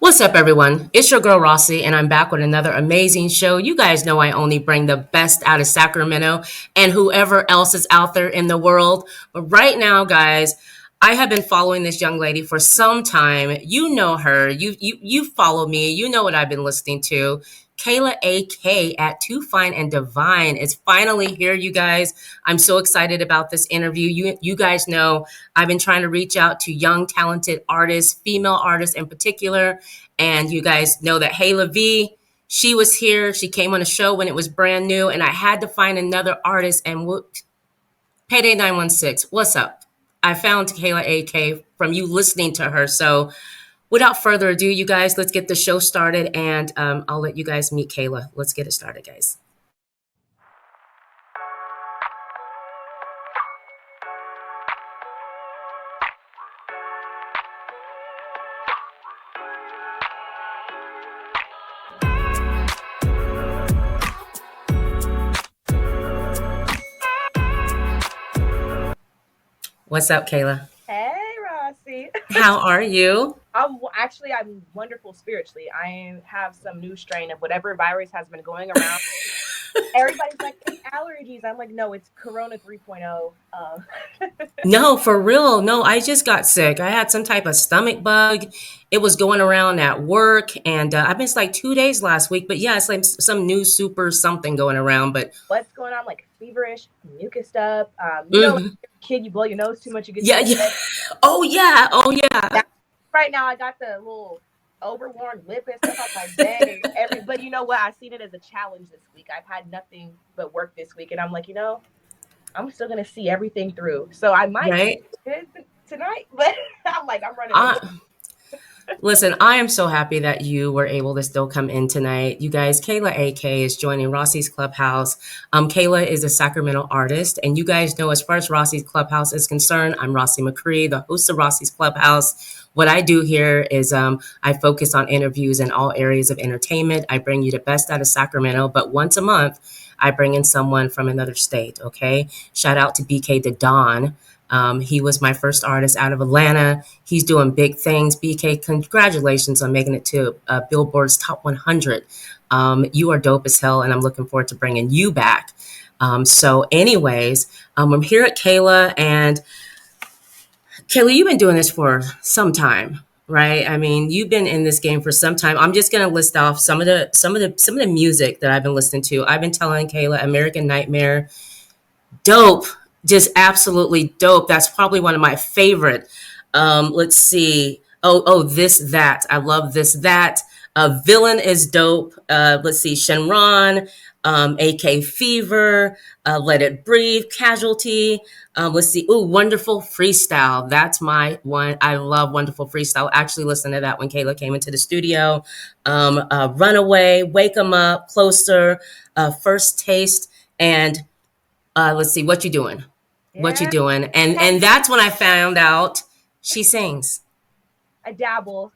What's up, everyone? It's your girl Rossi, and I'm back with another amazing show. You guys know I only bring the best out of Sacramento and whoever else is out there in the world. But right now, guys, I have been following this young lady for some time. You know her. You follow me. You know what I've been listening to. Kayla AK at Too Fine and Divine is finally here, you guys. I'm so excited about this interview. You guys know I've been trying to reach out to young, talented artists, female artists in particular. And you guys know that Hayla V, she was here. She came on a show when it was brand new, and I had to find another artist. And Payday 916, what's up? I found Kayla AK from you listening to her. So without further ado, you guys, let's get the show started, and I'll let you guys meet Kayla. Let's get it started, guys. What's up, Kayla? Hey, Rossi. How are you? I'm wonderful spiritually. I have some new strain of whatever virus has been going around. Everybody's like, it's allergies. I'm like, no, it's Corona 3.0. No, for real. No, I just got sick. I had some type of stomach bug. It was going around at work, and I've missed like 2 days last week. But yeah, it's like some new super something going around. But What's going on? Like feverish, mucus up. Like mhm. kid, you blow your nose too much, you get Yeah, so yeah. sick. Oh yeah, oh yeah. That, right now, I got the little overworn lip and stuff. I'm like, dang. But you know what? I've seen it as a challenge this week. I've had nothing but work this week, and I'm like, I'm still gonna see everything through. So I might be Right. good tonight, but I'm like, I'm running a I, Listen, I am so happy that you were able to still come in tonight. You guys, Kayla AK is joining Rossi's Clubhouse. Kayla is a Sacramento artist, and you guys know as far as Rossi's Clubhouse is concerned, I'm Rossi McCree, the host of Rossi's Clubhouse. What I do here is I focus on interviews in all areas of entertainment. I bring you the best out of Sacramento, but once a month, I bring in someone from another state, okay? Shout out to BK the Don. He was my first artist out of Atlanta. He's doing big things. BK, congratulations on making it to Billboard's Top 100. You are dope as hell, and I'm looking forward to bringing you back. Anyways, I'm here at Kayla, and Kayla, you've been doing this for some time, right? I mean, you've been in this game for some time. I'm just gonna list off some of the music that I've been listening to. I've been telling Kayla, American Nightmare, dope, just absolutely dope. That's probably one of my favorite. Let's see. Oh, this that. I love this that. Villain is dope. Let's see. Shenron, AK Fever, Let It Breathe, Casualty. Let's see. Ooh, Wonderful Freestyle. That's my one. I love Wonderful Freestyle. Actually, listen to that when Kayla came into the studio. Runaway, Wake 'em Up, Closer, First Taste, and let's see, what you doing? What you yeah. doing? And that's when I found out she sings. I dabble.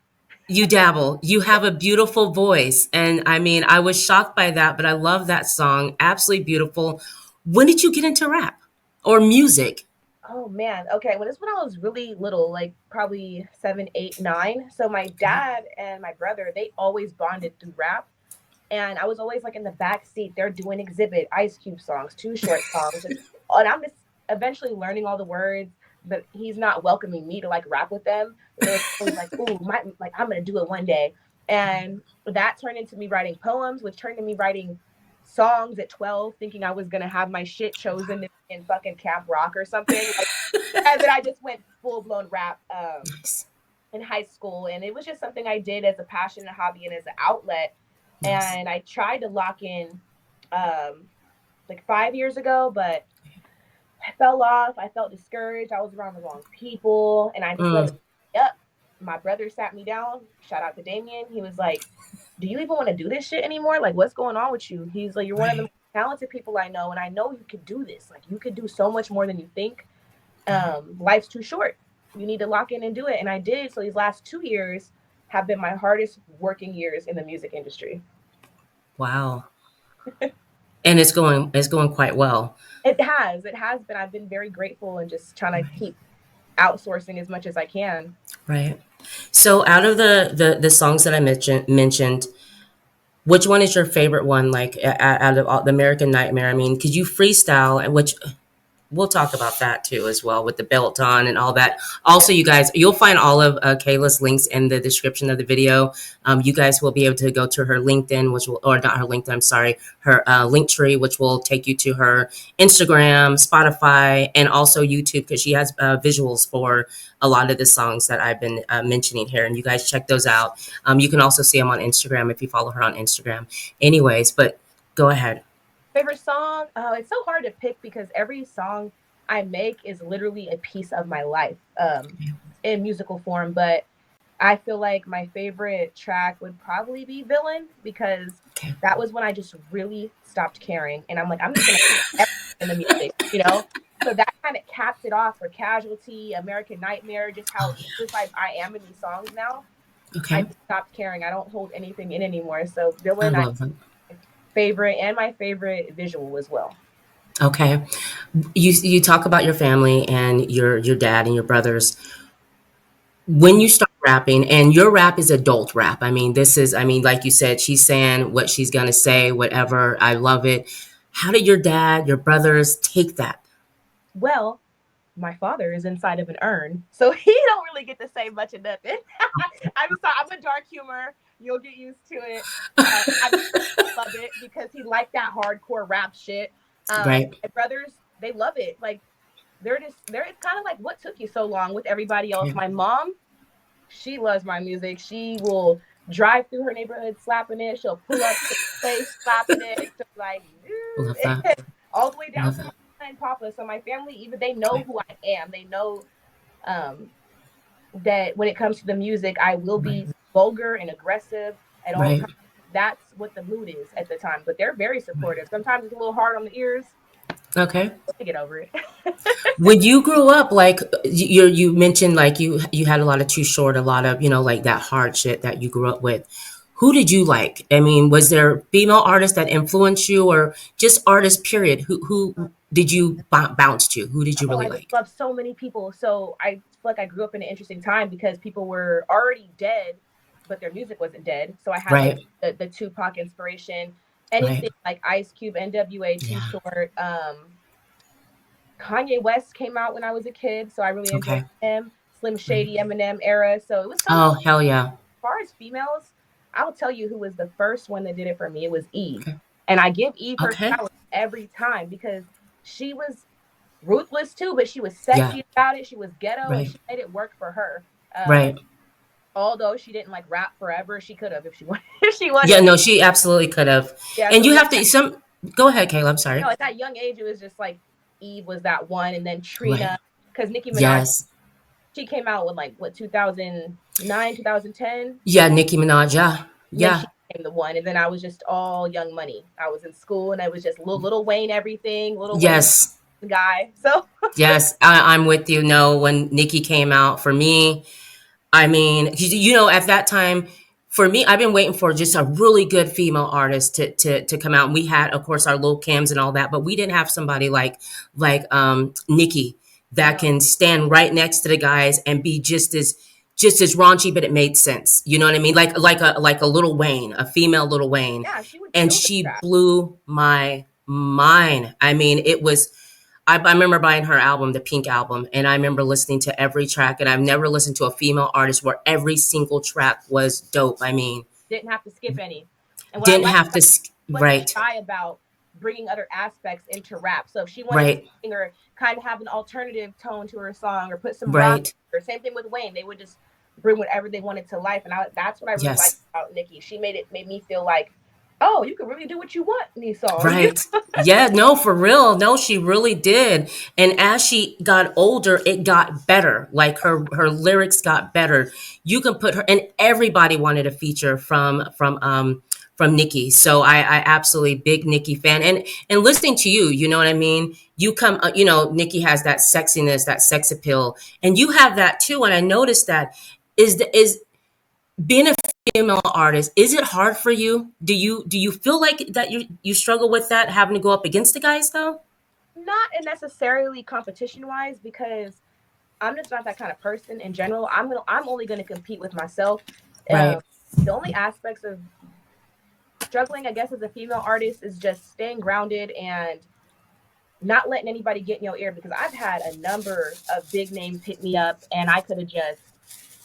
You dabble. You have a beautiful voice. And I mean, I was shocked by that, but I love that song. Absolutely beautiful. When did you get into rap or music? Oh man. Okay. Well, this when I was really little, like probably 7, 8, 9. So my Okay. dad and my brother, they always bonded through rap. And I was always like in the back seat. They're doing Exhibit, Ice Cube songs, Too Short songs, and I'm just eventually learning all the words. But he's not welcoming me to like rap with them. But they're always like, "Ooh, like I'm gonna do it one day." And that turned into me writing poems, which turned into me writing songs at 12, thinking I was gonna have my shit chosen in fucking Camp Rock or something. Like, and then I just went full blown rap Nice. in high school, and it was just something I did as a passion, a hobby, and as an outlet. Nice. And I tried to lock in um, like 5 years ago, but I fell off. I felt discouraged. I was around the wrong people, and I just let Mm, it up. My brother sat me down. Shout out to Damien. He was like, "Do you even want to do this shit anymore? Like, what's going on with you?" He's like, "You're one of the right. most talented people I know, and I know you could do this. Like, you could do so much more than you think. Life's too short. You need to lock in and do it." And I did. So these last 2 years have been my hardest working years in the music industry. Wow. And it's going quite well. It has been. I've been very grateful and just trying to Right. keep outsourcing as much as I can. Right. So out of the songs that I mentioned, which one is your favorite one? Like out of all, the American Nightmare. I mean, could you freestyle? And which we'll talk about that too as well with the belt on and all that. Also, you guys, you'll find all of Kayla's links in the description of the video. You guys will be able to go to her LinkedIn, which will, or not her LinkedIn, I'm sorry, her link tree, which will take you to her Instagram, Spotify, and also YouTube because she has visuals for a lot of the songs that I've been mentioning here. And you guys check those out. You can also see them on Instagram if you follow her on Instagram. Anyways, but go ahead. Favorite song? Oh, it's so hard to pick because every song I make is literally a piece of my life in musical form. But I feel like my favorite track would probably be Villain because Okay. that was when I just really stopped caring. And I'm like, I'm just going to in the music, you know? So that kind of capped it off for Casualty, American Nightmare, just how Oh yeah. just like I am in these songs now. I Okay. just stopped caring. I don't hold anything in anymore. So I Villain, I love that. favorite and my favorite visual as well. Okay. You talk about your family and your dad and your brothers. When you start rapping, and your rap is adult rap. I mean, this is, I mean, like you said, she's saying what she's gonna say, whatever. I love it. How did your dad, your brothers take that? Well, my father is inside of an urn, so he don't really get to say much of nothing. I'm sorry, I'm a dark humor. You'll get used to it. I love it because he liked that hardcore rap shit. Right. My brothers, they love it. Like they're it's kind of like what took you so long with everybody else. Okay. My mom, she loves my music. She will drive through her neighborhood slapping it. She'll pull up to the place slapping it. She'll be like Love that. all the way down Love to my that. mama and papa. So my family, even they know Okay. who I am. They know um, that when it comes to the music, I will Right. be vulgar and aggressive at all Right. times. That's what the mood is at the time. But they're very supportive. Sometimes it's a little hard on the ears. Okay. To get over it. When you grew up, like you mentioned, like you had a lot of Too Short, a lot of like that hard shit that you grew up with. Who did you like? I mean, was there female artists that influenced you, or just artists? Period. Who did you bounce to? Who did you Oh, really I just like? love so many people. So I feel like I grew up in an interesting time because people were already dead, but their music wasn't dead. So I had like Right. the Tupac inspiration, Right. anything like Ice Cube, NWA, Too Yeah. Short. Kanye West came out when I was a kid, so I really enjoyed Okay. him. Slim Right. Shady, Eminem era. So it was so many. Oh As hell yeah. far as females, I will tell you who was the first one that did it for me. It was Eve, Okay. and I give Eve her Okay. flowers every time because she was ruthless too, but she was Yeah. sexy about it. She was ghetto, and Right. she made it work for her. Right. Although she didn't like rap forever, she could have if she wanted. If she Yeah. wanted. No, she absolutely could have. Yeah. And So you like have to some. Go ahead, Kayla. I'm sorry. at that young age, it was just like Eve was that one, and then Right. Trina, because Nicki Minaj, Yes. she came out with like what 2009, 2010, Yeah. Nicki Minaj. Yeah. and then Yeah. she became the one, and then I was just all Young Money. I was in school, and I was just Little Wayne everything, Little Wayne Yes. guy. So Yes. I'm with you. No, when Nicki came out for me, I mean, at that time, for me, I've been waiting for just a really good female artist to come out. And we had, of course, our little Cams and all that, but we didn't have somebody like Nikki that no, can stand right next to the guys and be just as raunchy, but it made sense. You know what I mean? Like a Little Wayne, a female Little Wayne, yeah, she would and kill the she trap. blew my mind. I mean, it was. I remember buying her album, the Pink album, and I remember listening to every track. And I've never listened to a female artist where every single track was dope. I mean, Didn't have to skip any. And what I didn't like have to. about it, wasn't Right, shy about bringing other aspects into rap. So if she wanted to right, sing or kind of have an alternative tone to her song or put some rock, right. or same thing with Wayne, they would just bring whatever they wanted to life. And that's what I really liked Yes. about Nicki. She made me feel like, oh, you can really do what you want in these songs. Right. Yeah, no, for real. No, she really did. And as she got older, it got better. Like her lyrics got better. You can put her, and everybody wanted a feature from Nikki. So I absolutely big Nikki fan. And listening to you, you know what I mean? You come Nikki has that sexiness, that sex appeal, and you have that too. And I noticed that is being a female artist, is it hard for you? Do you feel like that you struggle with that, having to go up against the guys though? Not necessarily competition wise, because I'm just not that kind of person in general. I'm only gonna compete with myself. Um, Right. the only aspects of struggling, I guess, as a female artist is just staying grounded and not letting anybody get in your ear, because I've had a number of big names hit me up and I could have just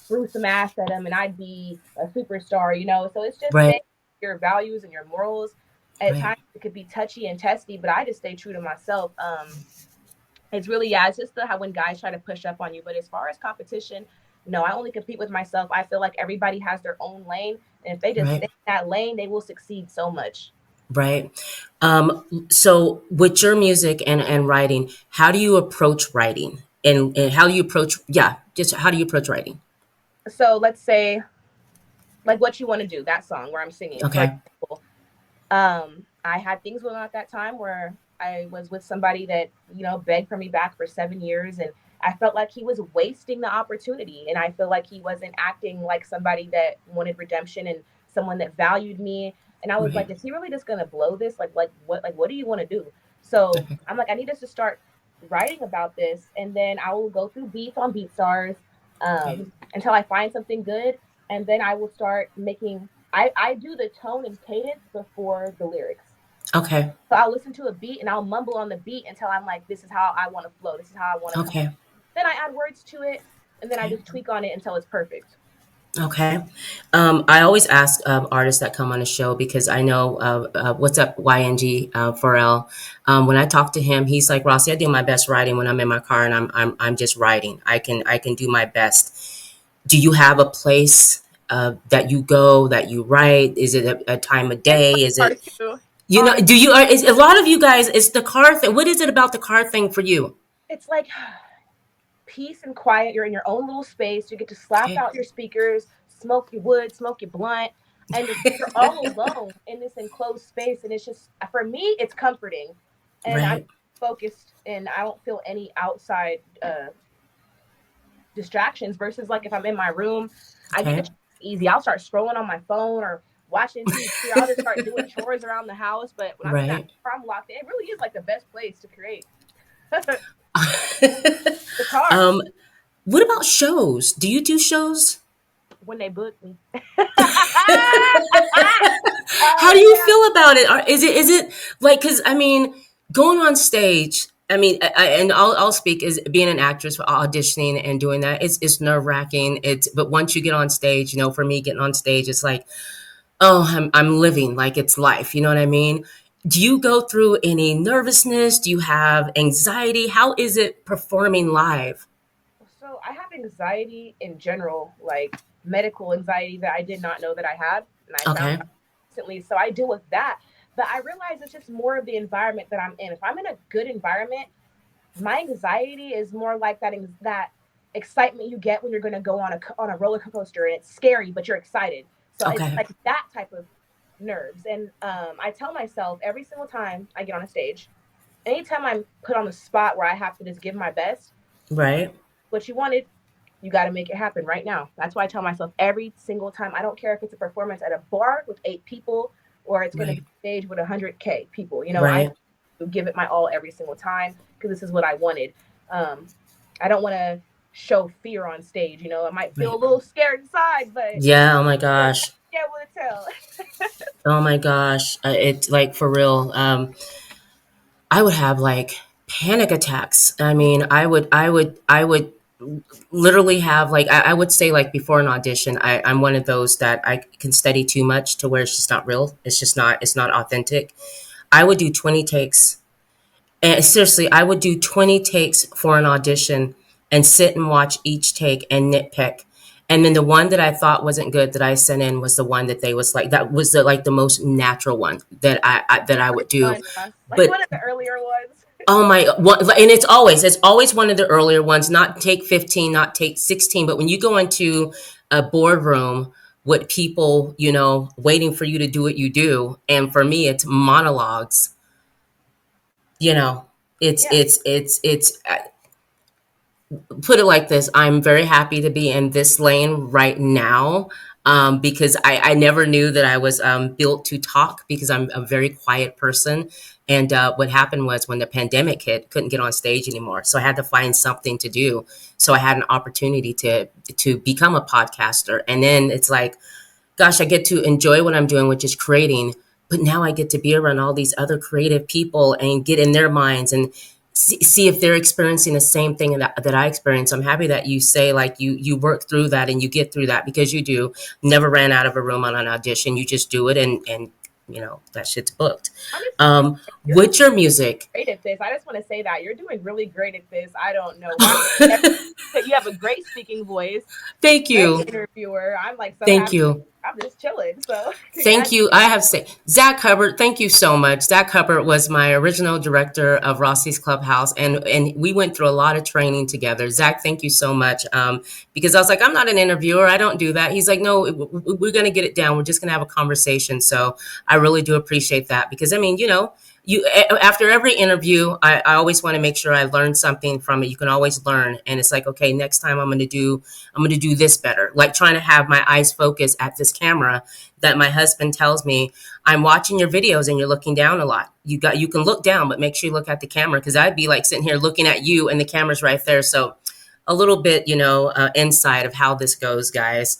threw some ass at them and I'd be a superstar, you know? So it's just staying Right. your values and your morals. At Right. times it could be touchy and testy, but I just stay true to myself. It's really, yeah, it's just the, how when guys try to push up on you. But as far as competition, no, I only compete with myself. I feel like everybody has their own lane. And if they just stay Right. in that lane, they will succeed so much. Right. So with your music and writing, how do you approach writing? And how do you approach, yeah, just how do you approach writing? So let's say, like what you want to do, that song where I'm singing, for Okay. example. I had things going on at that time where I was with somebody that, you know, begged for me back for 7 years, and I felt like he was wasting the opportunity. And I feel like he wasn't acting like somebody that wanted redemption and someone that valued me. And I was Right. like, is he really just gonna blow this? Like what do you want to do? So Okay. I'm like, I need us to start writing about this, and then I will go through beats on BeatStars Okay. until I find something good, and then I will start making. I do the tone and cadence before the lyrics. Okay. So I'll listen to a beat and I'll mumble on the beat until I'm like, this is how I want to flow. This is how I want to come. Okay. Then I add words to it, and then I Okay. just tweak on it until it's perfect. Okay. I always ask artists that come on the show because I know what's up, YNG Pharrell. When I talk to him, he's like, Rossi, I do my best writing when I'm in my car and I'm just writing. I can do my best. Do you have a place that you go that you write? Is it a time of It's my day? Is car it too. you know? On Do you? Is a lot of you guys? It's the car thing. What is it about the car thing for you? it's like peace and quiet. You're in your own little space. You get to slap Okay. out your speakers, smoke your wood, smoke your blunt, and just you're all alone in this enclosed space. And it's just, for me, it's comforting, and I'm Right. focused, and I don't feel any outside distractions. Versus like if I'm in my room, I get Okay. it easy. I'll start scrolling on my phone or watching TV, or I'll just start doing chores around the house. But when I'm in that Right. car, I'm locked in. It really is like the best place to create. The car, um, what about shows? Do you do shows? when they book me. How Oh do you yeah. feel about it? Is it like because I mean going on stage. I mean, and I'll speak as being an actress for auditioning and doing that. It's nerve wracking. It's but once you get on stage, you know, for me getting on stage, it's like oh, I'm living like it's life. You know what I mean? Do you go through any nervousness? Do you have anxiety? How is it performing live? So I have anxiety in general, like medical anxiety that I did not know that I had, and I found Okay. out recently. So I deal with that. But I realize it's just more of the environment that I'm in. If I'm in a good environment, my anxiety is more like that excitement you get when you're going to go on a roller coaster, and it's scary but you're excited. So it's Okay. like that type of nerves. And I tell myself every single time I get on a stage, anytime I'm put on the spot where I have to just give my best, Right. what you wanted, you got to make it happen right now. That's why I tell myself every single time. I don't care if it's a performance at a bar with 8 people or it's going to be Right. a stage with 100K people. You know, I Right. have to give it my all every single time because this is what I wanted. Um, I don't want to show fear on stage. You know, I might feel a Right. little scared inside, but Yeah. Oh my you'll gosh. be able to tell. Oh my gosh. It's like for real. I would have like panic attacks. I mean, I would literally have like I would say like before an audition, I'm one of those that I can study too much to where it's just not real. It's not authentic. I would do 20 takes. And seriously, I would do 20 takes for an audition and sit and watch each take and nitpick. And then the one that I thought wasn't good that I sent in was the one that they was like that was the like the most natural one that I would do. Fun, huh? Like one But of the earlier ones. oh my, and it's always one of the earlier ones, not take 15, not take 16. But when you go into a boardroom with people, you know, waiting for you to do what you do, and for me, it's monologues. You know, it's Yeah. it's it's it's. Put it like this: I'm very happy to be in this lane right now. Because I never knew that I was built to talk because I'm a very quiet person And what happened was when the pandemic hit, couldn't get on stage anymore. So I had to find something to do. So I had an opportunity to become a podcaster. And then it's like, gosh, I get to enjoy what I'm doing, which is creating. But now I get to be around all these other creative people and get in their minds and see if they're experiencing the same thing that I experience. I'm happy that you say like you work through that and you get through that because you do. Never ran out of a room on an audition. You just do it and you know that shit's booked. Honestly, you're doing With your music, great at this. I just want to say that you're doing really great at this. I don't know why. You have a great speaking voice, thank great you, interviewer. I'm like so thank happy. you. I'm just chilling. So Thank congrats. you. I have to say, Zach Hubbard, thank you so much. Zach Hubbard was my original director of Rossi's Clubhouse, and we went through a lot of training together. Zach, thank you so much. Because I was like, I'm not an interviewer. I don't do that. He's like, no, we're going to get it down. We're just going to have a conversation. So I really do appreciate that because, I mean, you know, after every interview, I always want to make sure I learn something from it. You can always learn, and it's like, okay, next time I'm going to do this better. Like trying to have my eyes focus at this camera that my husband tells me, I'm watching your videos and you're looking down a lot. You can look down, but make sure you look at the camera because I'd be like sitting here looking at you and the camera's right there. So a little bit, you know, insight of how this goes, guys.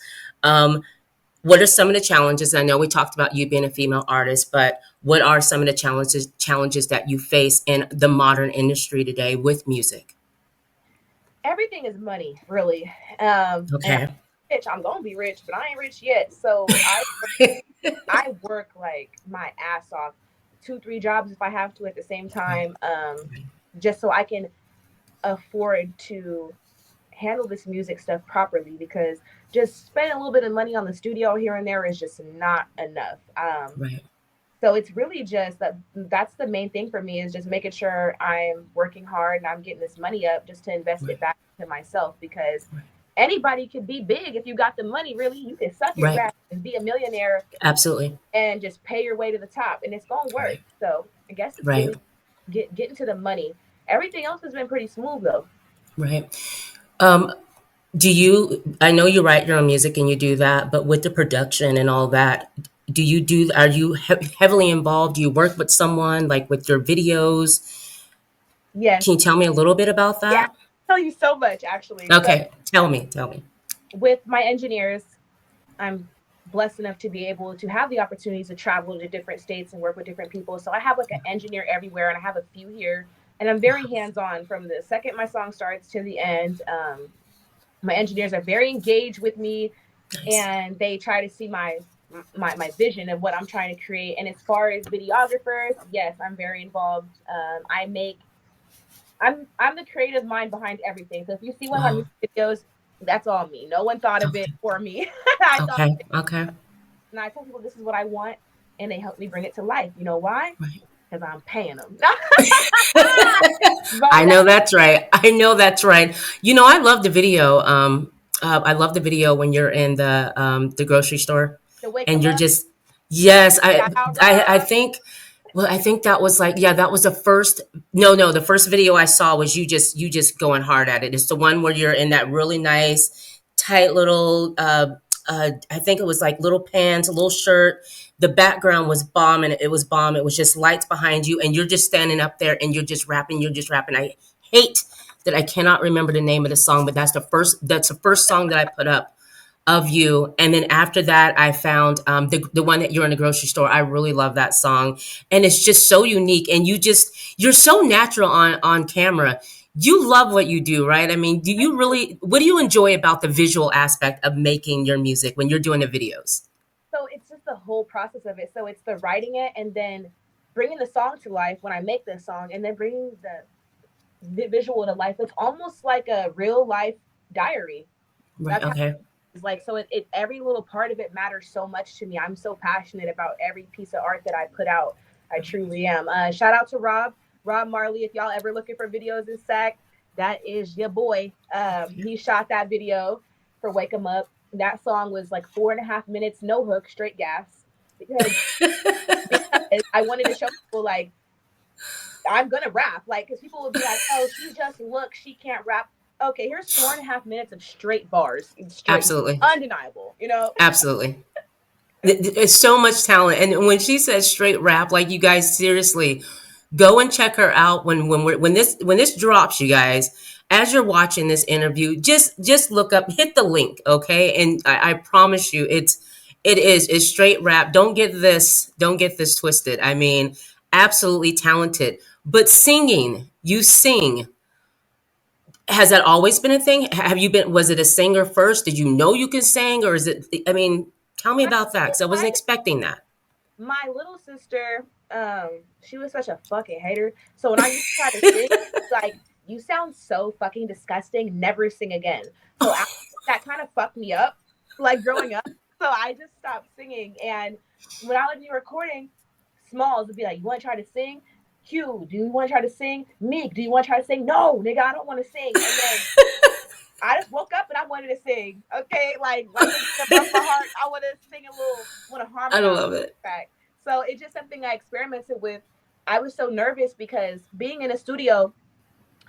What are some of the challenges? I know we talked about you being a female artist, but what are some of the challenges that you face in the modern industry today with music? Everything is money, really. And I'm Okay. rich. I'm gonna be rich, but I ain't rich yet. So I work like my ass off, 2, 3 jobs if I have to at the same Right. time, just so I can afford to handle this music stuff properly. Because just spending a little bit of money on the studio here and there is just not enough. Right. So it's really just that's the main thing for me is just making sure I'm working hard and I'm getting this money up just to invest Right. it back to myself because Right. anybody could be big if you got the money. Really, you can suck and Right. grab and be a millionaire Absolutely. and just pay your way to the top, and it's gonna work. Right. So I guess it's Right. really getting to the money. Everything else has been pretty smooth though. Right. Um, do you, I know you write your own music and you do that, but with the production and all that, are you heavily involved? Do you work with someone like with your videos? Yes, Can you tell me a little bit about yeah. that? I tell you so much actually. So Okay. Tell me. with my engineers, I'm blessed enough to be able to have the opportunities to travel to different states and work with different people. So I have like an engineer everywhere, and I have a few here, and I'm very hands on from the second my song starts to the end. My engineers are very engaged with me, Nice. and they try to see my vision of what I'm trying to create. And as far as videographers, yes, I'm very involved. I'm the creative mind behind everything. So if you see one of my Wow. music videos, that's all me. No one thought of it Okay. for me. I thought Okay. Okay. and I tell people this is what I want, and they help me bring it to life. You know why? Right. Because I'm paying them. I But know that's right. I know that's right. You know, I love the video. I love the video when you're in the grocery store, to wake and them you're up, just yes. shout out I Rob. think. Well, I think that was like yeah, that was the first. No, the first video I saw was you just going hard at it. It's the one where you're in that really nice tight little. I think it was like little pants, a little shirt. The background was bomb, and it was bomb. It was just lights behind you, and you're just standing up there, and you're just rapping. You're just rapping. I hate that I cannot remember the name of the song, but That's the first song that I put up of you. And then after that, I found the one that you're in the grocery store. I really love that song, and it's just so unique. And you're so natural on camera. You love what you do, right? I mean, do you really? What do you enjoy about the visual aspect of making your music when you're doing the videos? So it's just the whole process of it. So it's the writing it and then bringing the song to life when I make the song, and then bringing the visual to life. It's almost like a real life diary. Right. That's how Okay. it's like. So it every little part of it matters so much to me. I'm so passionate about every piece of art that I put out. I truly am. Shout out to Rob Marley. If y'all ever looking for videos in SAC, that is your boy. He shot that video for Wake 'em Up. That song was like 4.5 minutes, no hook, straight gas. Because I wanted to show people like I'm gonna rap, like because people would be like, "Oh, she just looks, she can't rap." Okay, here's 4.5 minutes of straight bars, straight, Absolutely. undeniable. You know, Absolutely. It's so much talent. And when she says straight rap, like you guys, seriously, Go and check her out when this drops, you guys. As you're watching this interview, just look up, hit the link, okay? And I promise you, it's straight rap. Don't get this twisted. I mean, absolutely talented, but singing, you sing. Has that always been a thing? Have you been? Was it a singer first? Did you know you could sing, or is it? I mean, tell me about that because I wasn't expecting that. My little sister, she was such a fucking hater. So when I used to try to sing, like, you sound so fucking disgusting. Never sing again. So after that kind of fucked me up, like growing up. So I just stopped singing. And when I would be recording, Smalls would be like, "You want to try to sing? Q, do you want to try to sing? Meek, do you want to try to sing? No, nigga, I don't want to sing." And then I just woke up and I wanted to sing. Okay, like above my heart, I want to sing a little, want to I harmonize. love it. Back. So it's just something I experimented with. I was so nervous because being in a studio,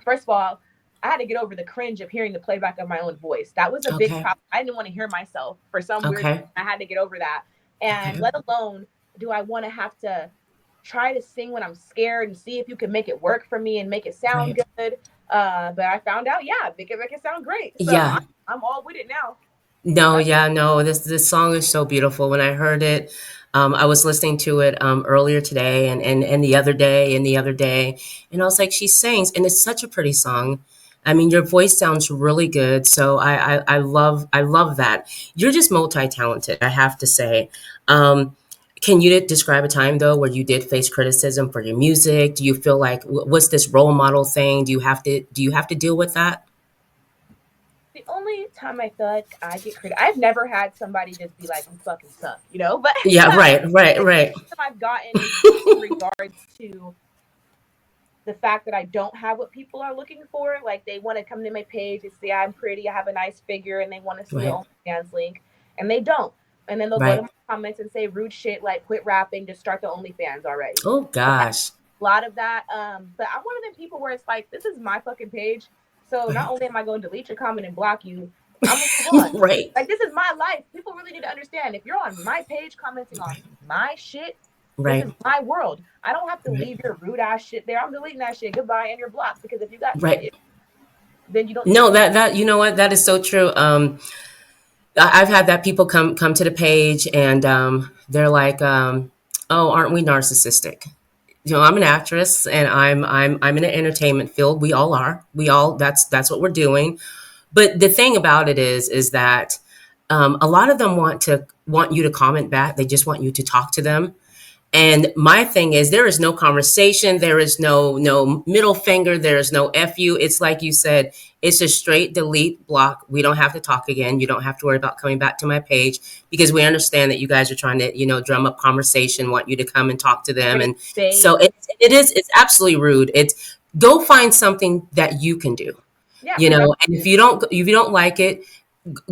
first of all, I had to get over the cringe of hearing the playback of my own voice. That was a big Okay. problem. I didn't want to hear myself for some weird reason. Okay. I had to get over that. And Okay. let alone do I want to have to try to sing when I'm scared and see if you can make it work for me and make it sound Right. good. But I found out, yeah, make it sound great. So Yeah. I'm all with it now. No, yeah, no. This song is so beautiful. When I heard it, I was listening to it earlier today and the other day and the other day, and I was like, she sings, and it's such a pretty song. I mean, your voice sounds really good, so I love that. You're just multi-talented, I have to say. Can you describe a time though where you did face criticism for your music? Do you feel like what's this role model thing? Do you have to deal with that? The only time I feel like I get credit, I've never had somebody just be like, "You fucking suck," you know. But Yeah, right, right, the right, criticism I've gotten is in regards to the fact that I don't have what people are looking for. Like they want to come to my page and see I'm pretty, I have a nice figure, and they want to see the right, OnlyFans link, and they don't. And then they'll go to right. my comments and say rude shit like "quit rapping, just start the OnlyFans already." Oh I've had gosh. a lot of that. But I'm one of them people where it's like, this is my fucking page. So not Right. only am I going to delete your comment and block you, I'm gonna move on. Right. Like this is my life. People really need to understand. If you're on my page commenting on Right. my shit, this Right. is my world. I don't have to Right. leave your rude ass shit there. I'm deleting that shit. Goodbye, and you're blocked. Because if you got trust Right. issues, then you don't need to No, be. that you know what, that is so true. I've had that people come to the page and they're like, "Oh, aren't we narcissistic?" You know, I'm an actress and I'm in an entertainment field. We all are. We all that's what we're doing. But the thing about it is that a lot of them want you to comment back. They just want you to talk to them. And my thing is, there is no conversation. There is no middle finger. There is no fu. It's like you said. It's a straight delete block. We don't have to talk again. You don't have to worry about coming back to my page because we understand that you guys are trying to drum up conversation. Want you to come and talk to them, Raise and so bait. it's absolutely rude. It's go find something that you can do. Yeah, You because know, and if you don't like it,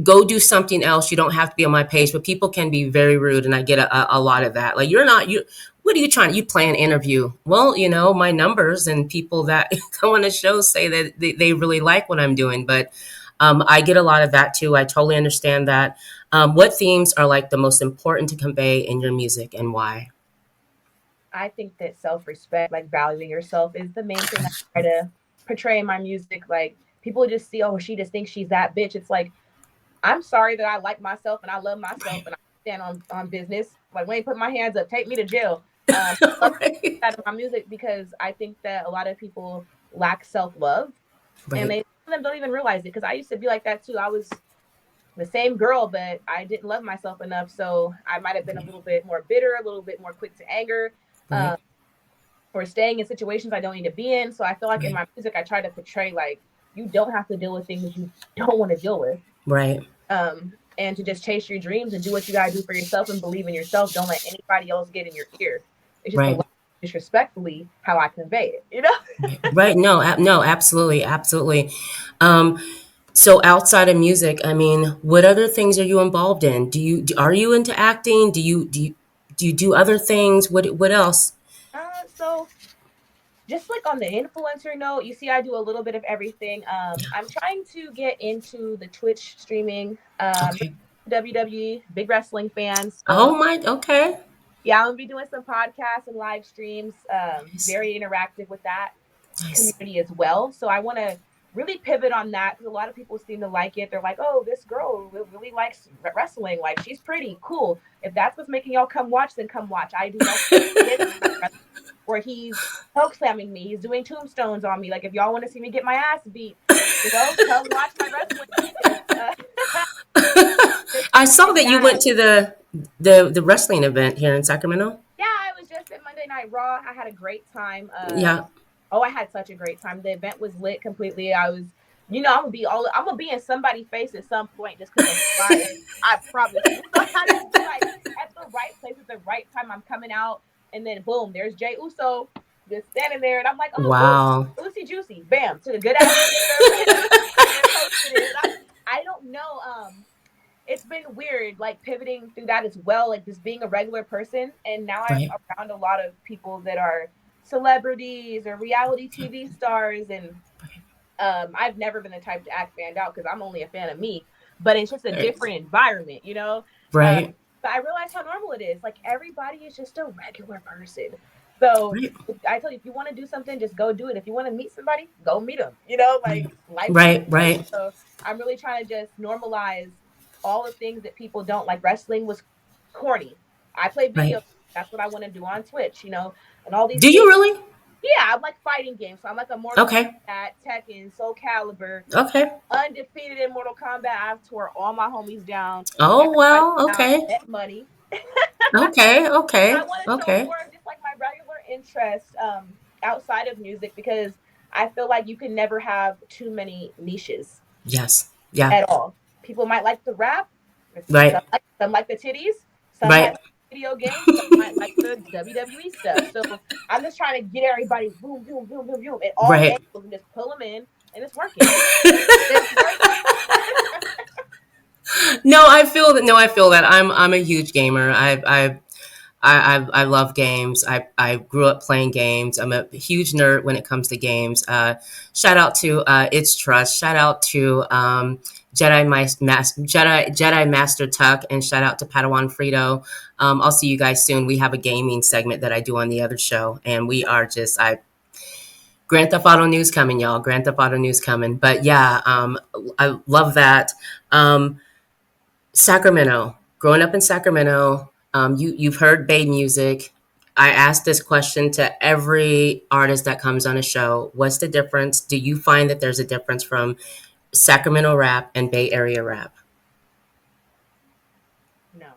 go do something else. You don't have to be on my page, but people can be very rude, and I get a lot of that. Like, you're not you. What are you trying? You play an interview? Well, my numbers and people that come on the show say that they really like what I'm doing, but I get a lot of that too. I totally understand that. What themes are like the most important to convey in your music and why? I think that self-respect, like valuing yourself, is the main thing I try to portray in my music. Like people just see, oh, she just thinks she's that bitch. It's like, I'm sorry that I like myself and I love myself Right. and I stand on business. Like when they put my hands up, take me to jail. I love Right. that in my music because I think that a lot of people lack self-love and Right. they some of them don't even realize it. Because I used to be like that too. I was the same girl, but I didn't love myself enough. So I might have been a little bit more bitter, a little bit more quick to anger, Right. or staying in situations I don't need to be in. So I feel like in Right. my music, I try to portray like you don't have to deal with things you don't want to deal with. Right. And to just chase your dreams and do what you gotta do for yourself and believe in yourself. Don't let anybody else get in your ear. It's just a Right. lot disrespectfully how I convey it, you know? Right. Right. No, no, absolutely, absolutely. Um, so outside of music, I mean, what other things are you involved in? Are you into acting? Do you do other things? What else? So just like on the influencer note, you see I do a little bit of everything. I'm trying to get into the Twitch streaming, Okay. WWE, big wrestling fan. So Oh my. Okay. Yeah, I'm gonna be doing some podcasts and live streams. Nice. Very interactive with that Nice. community as well. So I want to really pivot on that because a lot of people seem to like it. They're like, "Oh, this girl really likes wrestling. Like, she's pretty cool. If that's what's making y'all come watch, then come watch." I do no hits where he's choke slamming me. He's doing tombstones on me. Like, if y'all want to see me get my ass beat, come watch my wrestling matches. Just I keep saw it that you went gas. to the wrestling event here in Sacramento. Yeah, I was just at Monday Night Raw. I had a great time. Yeah. Oh, I had such a great time. The event was lit completely. I was, I'm gonna be in somebody's face at some point just because of who I am. I promise you. So I just be like at the right place at the right time. I'm coming out, and then boom, there's Jay Uso just standing there, and I'm like, oh, Wow. cool, Lucy Juicy, bam, took a good ass picture and posted it. And I don't know. It's been weird, like pivoting through that as well, like just being a regular person. And now I'm Right. around a lot of people that are celebrities or reality TV stars. And I've never been the type to act fanned out because I'm only a fan of me, but it's just a Right. different environment, you know? Uh, Right. but I realize how normal it is. Like everybody is just a regular person. So Right. I tell you, if you want to do something, just go do it. If you want to meet somebody, go meet them. You know, like life is Right. short. Right. So I'm really trying to just normalize all the things that people don't like. Wrestling was corny. I play video. Right. That's what I want to do on Twitch, and all these Do games. you really? Yeah, I'm like fighting games. So I'm like a Mortal Okay. Kombat, Tekken, Soul Calibur, Okay. undefeated in Mortal Kombat. I've tore all my homies down. Oh Everybody well. out, Okay. bet money. Okay. So I Okay. want to show Okay. more of just like my regular interest outside of music because I feel like you can never have too many niches Yes. Yeah. at all. People might like the rap, Right. some like the titties, some might Right. like video games, some might like the WWE stuff. So I'm just trying to get everybody boom, boom, boom, boom, boom, at all Right. angles and just pull them in, and it's working. It's working. No, I feel that. No, I feel that. I'm a huge gamer. I love games. I grew up playing games. I'm a huge nerd when it comes to games. Shout out to It's Trust. Shout out to Jedi Master Tuck, and shout out to Padawan Frito. I'll see you guys soon. We have a gaming segment that I do on the other show, and we are just I Grand Theft Auto news coming, y'all. Grand Theft Auto news coming. But yeah, I love that. Um, Sacramento, growing up in Sacramento, you've heard Bay music. I ask this question to every artist that comes on a show. What's the difference? Do you find that there's a difference from Sacramento rap and Bay Area rap? No,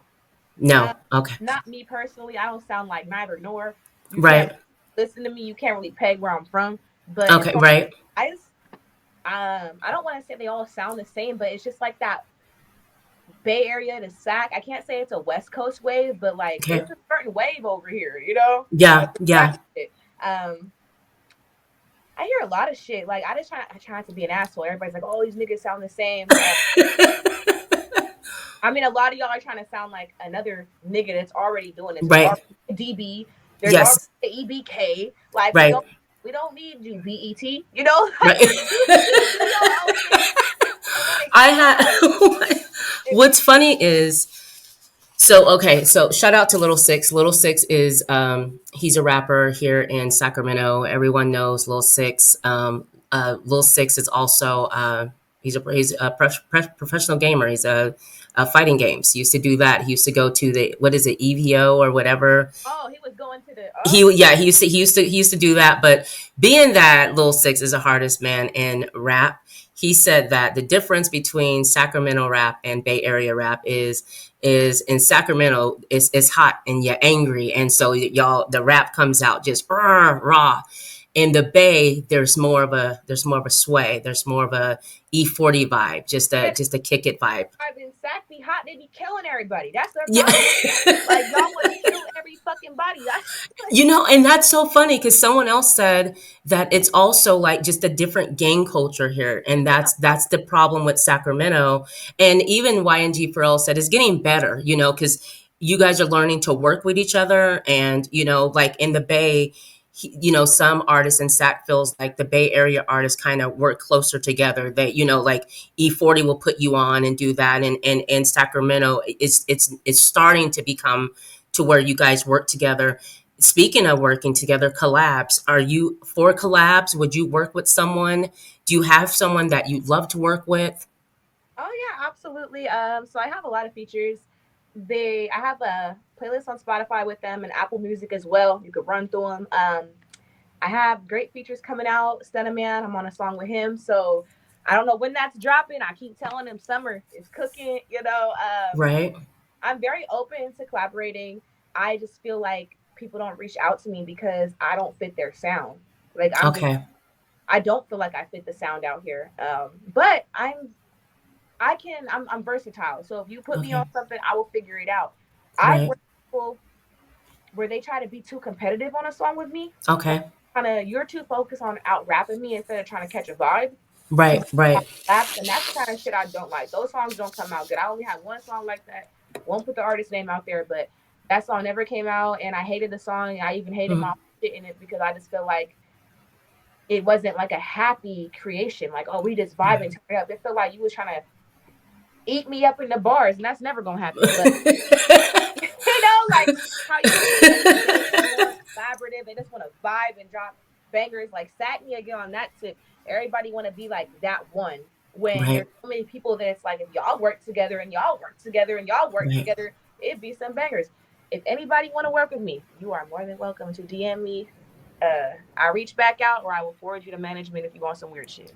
No. Okay. not me personally. I don't sound like neither nor. You can't Right. listen to me. You can't really peg where I'm from. But as Okay. far Right. I just I don't want to say they all sound the same, but it's just like that Bay Area to Sac. I can't say it's a West Coast wave, but like Okay. it's a certain wave over here. Yeah. It's rap Yeah. shit. I hear a lot of shit. Like I try not to be an asshole. Everybody's like, "Oh, these niggas sound the same." I mean, a lot of y'all are trying to sound like another nigga that's already doing this. There's Right. already a DB. There's already Yes. the EBK. Like Right. we don't need you BET. You know, like Right. you do your own thing. And when it I comes out, had. it's What's funny is so okay. So shout out to Little Six. Little Six is he's a rapper here in Sacramento. Everyone knows Little Six. Little Six is also he's a professional gamer. He's a fighting games. He used to do that. He used to go to the what is it EVO or whatever. oh, he was going to the He used to do that. But being that Lil Six is a hardest man in rap, he said that the difference between Sacramento rap and Bay Area rap is in Sacramento it's hot and you're angry, and so y'all the rap comes out just raw. In the Bay, there's more of a sway. There's more of a E40 vibe, just a kick it vibe. in Sac be hot, they be killing everybody. That's their Yeah. problem. Like y'all want to kill every fucking body. That's like, And that's so funny because someone else said that it's also like just a different gang culture here, and yeah, that's the problem with Sacramento. And even YNG Pharrell said it's getting better, because you guys are learning to work with each other, and like in the Bay, some artists in Sac feels like the Bay Area artists kind of work closer together. They, like E40 will put you on and do that, and Sacramento, it's starting to become to where you guys work together. Speaking of working together, collabs. Are you for collabs? Would you work with someone? Do you have someone that you'd love to work with? Oh yeah, absolutely. So I have a lot of features. I have a playlist on Spotify with them and Apple Music as well. You could run through them. I have great features coming out. Stunna Man, I'm on a song with him. So I don't know when that's dropping. I keep telling him summer is cooking. Right. I'm very open to collaborating. I just feel like people don't reach out to me because I don't fit their sound. Like Okay. I don't feel like I fit the sound out here. But I'm versatile. So if you put me Okay. on something, I will figure it out. I've Right. worked with people where they try to be too competitive on a song with me. Okay. Kind of, you're too focused on out rapping me instead of trying to catch a vibe. Right. Instead of Right. laps, and that's the kind of shit I don't like. Those songs don't come out good. I only had one song like that. Won't put the artist name out there, but that song never came out, and I hated the song. I even hated Mm. my shit in it because I just feel like it wasn't like a happy creation. Like, oh, we just vibe and turn it up. It felt like you was trying to eat me up in the bars, and that's never gonna happen. But like how you want to more collaborative. They just want to vibe and drop bangers. Like sat me again on that tip. Everybody want to be like that one. When Right. there's so many people that it's like if y'all work together and y'all work together and y'all work Right. together, it'd be some bangers. If anybody want to work with me, you are more than welcome to DM me. I reach back out, or I will forward you to management if you want some weird shit.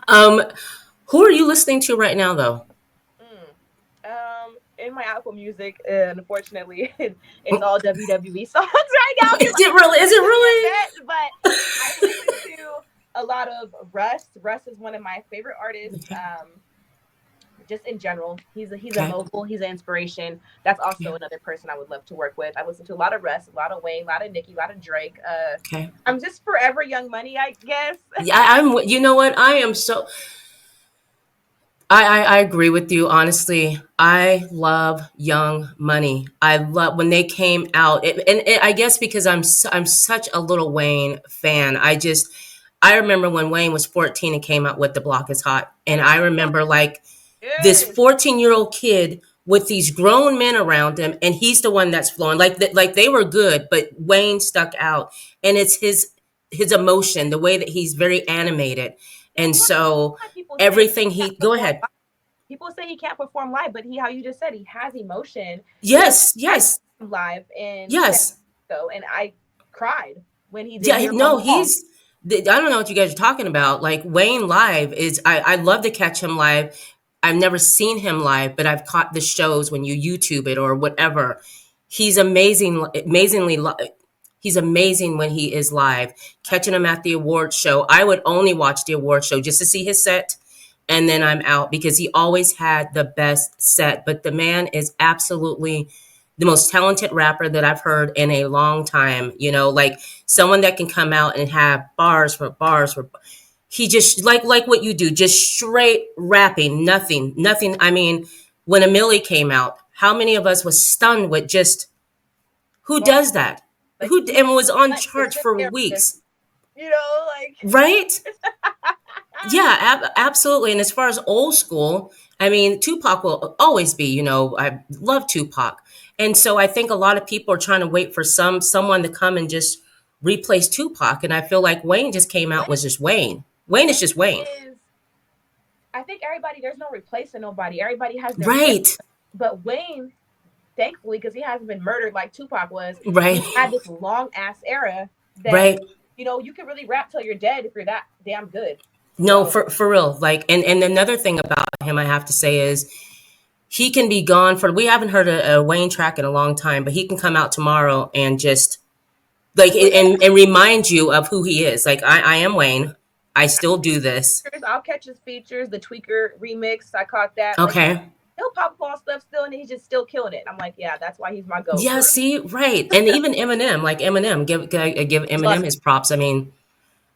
Um, who are you listening to right now, though? Mm. In my Apple Music, unfortunately, it's all WWE songs right now because Is it really? Is it I'm to be a really? vet. But I listen to a lot of Russ. Russ is one of my favorite artists. Okay. Just in general, he's a Okay. mogul. He's an inspiration. That's Yeah. also another person I would love to work with. I listen to a lot of Russ, a lot of Wayne, a lot of Nicki, a lot of Drake. Okay. I'm just forever Young Money, I guess. Yeah, I'm. You know what? I am so. I agree with you. Honestly, I love Young Money. I love when they came out, I guess because I'm such a little Wayne fan. I remember when Wayne was 14 and came out with "The Block Is Hot," and I remember like this Yes. 14-year-old kid with these grown men around him, and he's the one that's flowing. Like they were good, but Wayne stuck out, and it's his emotion, the way that he's very animated, That's and so why people say he everything can't he go perform. ahead. People say he can't perform live, but how you just said, he has emotion. Because Yes, I yes, saw him live in San yes. Francisco, and I cried when he did Yeah, "Here on no, the Wall." I don't know what you guys are talking about. Like Wayne live is, I love to catch him live. I've never seen him live, but I've caught the shows when you YouTube it or whatever. He's amazing, he's amazing when he is live. Catching him at the award show, I would only watch the award show just to see his set, and then I'm out because he always had the best set. But the man is absolutely the most talented rapper that I've heard in a long time. You know, like someone that can come out and have bars for bars for. He just like what you do, just straight rapping, nothing. I mean, when Amelie came out, how many of us was stunned with just who Well, does that? like Who he and was on like to charts sit for there and just, weeks, like right? Yeah, absolutely. And as far as old school, I mean, Tupac will always be, I love Tupac. And so I think a lot of people are trying to wait for someone to come and just replace Tupac. And I feel like Wayne just came out was Wayne, just Wayne. Wayne is Wayne just Wayne. is. I think everybody, there's no replacing nobody. Everybody has their place, Right. but Wayne, thankfully, because he hasn't been murdered like Tupac was, Right. he had this long ass era that Right. you can really rap till you're dead if you're that damn good. No, So for real. Like and another thing about him I have to say is he can be gone for we haven't heard a Wayne track in a long time, but he can come out tomorrow and just like when and remind you of who he is. Like I am Wayne. I still do this. I'll catch his features, the Tweaker remix, I caught that. Like Okay. he'll pop up on stuff still, and he's just still killing it. I'm like, yeah, that's why he's my goat Yeah, for see, right. And even Eminem, like Eminem, give real. Eminem his props. I mean,